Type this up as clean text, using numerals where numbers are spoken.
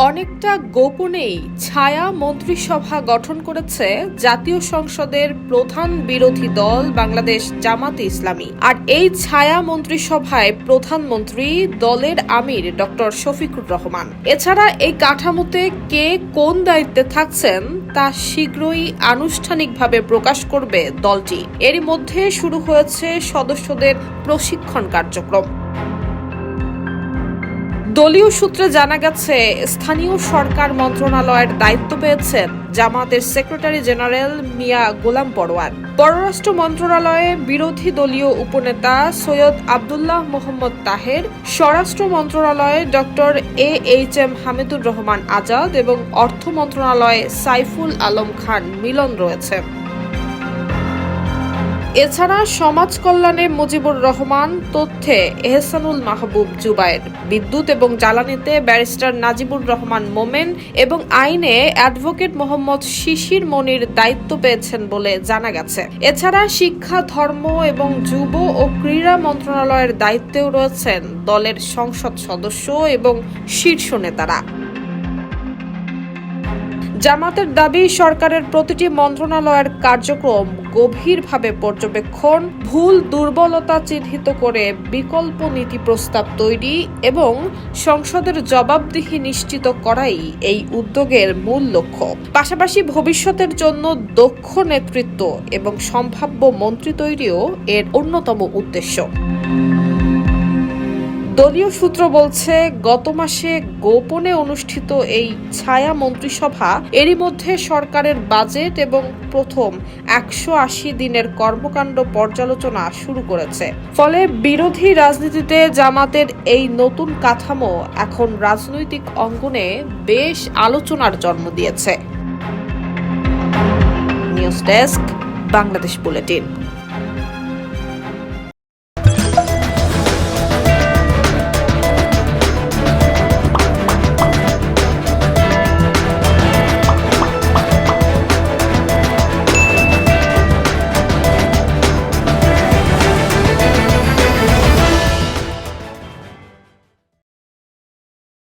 অনেকটা গোপনেই ছায়া মন্ত্রিসভা গঠন করেছে জাতীয় সংসদের প্রধান বিরোধী দল বাংলাদেশ জামাতে ইসলামী। আর এই ছায়া মন্ত্রিসভায় প্রধানমন্ত্রী দলের আমির ডক্টর শফিকুর রহমান। এছাড়া এই কাঠামোতে কে কোন দায়িত্বে থাকছেন তা শীঘ্রই আনুষ্ঠানিকভাবে প্রকাশ করবে দলটি। এরই মধ্যে শুরু হয়েছে সদস্যদের প্রশিক্ষণ কার্যক্রম। দলীয় সূত্রে জানা গেছে, স্থানীয় সরকার মন্ত্রণালয়ের দায়িত্ব পেয়েছেন জামাতের সেক্রেটারি জেনারেল মিয়া গোলাম পরোয়ার। পররাষ্ট্র মন্ত্রণালয়ে বিরোধী দলীয় উপনেতা সৈয়দ আব্দুল্লাহ মোহাম্মদ তাহের, স্বরাষ্ট্র মন্ত্রণালয়ে ডক্টর AHM হামিদুর রহমান আজাদ এবং অর্থ মন্ত্রণালয়ে সাইফুল আলম খান মিলন রয়েছে। এছাড়া সমাজ কল্যাণে মুজিবুর রহমান, তথ্যে এহসানুল মাহবুব জুবায়ের, বিদ্যুৎ এবং জ্বালানিতে ব্যারিস্টার নাজিবুর রহমান মোমেন এবং আইনে অ্যাডভোকেট মোহাম্মদ শিশির মনির দায়িত্ব পেয়েছেন বলে জানা গেছে। এছাড়া শিক্ষা, ধর্ম এবং যুব ও ক্রীড়া মন্ত্রণালয়ের দায়িত্বেও রয়েছেন দলের সংসদ সদস্য এবং শীর্ষ নেতারা। জামাতের দাবি, সরকারের প্রতিটি মন্ত্রণালয়ের কার্যক্রম গভীরভাবে পর্যবেক্ষণ, ভুল দুর্বলতা চিহ্নিত করে বিকল্প নীতি প্রস্তাব তৈরি এবং সংসদের জবাবদিহি নিশ্চিত করাই এই উদ্যোগের মূল লক্ষ্য। পাশাপাশি ভবিষ্যতের জন্য দক্ষ নেতৃত্ব এবং সম্ভাব্য মন্ত্রী তৈরিও এর অন্যতম উদ্দেশ্য। দলীয় সূত্র বলছে, গত মাসে গোপনে অনুষ্ঠিত এই ছায়া মন্ত্রিসভা এরই মধ্যে সরকারের বাজেট এবং প্রথম 180 দিনের কর্মকাণ্ড পর্যালোচনা শুরু করেছে। ফলে বিরোধী রাজনীতিতে জামাতের এই নতুন কাঠামো এখন রাজনৈতিক অঙ্গনে বেশ আলোচনার জন্ম দিয়েছে। News desk, Bangladesh bulletin.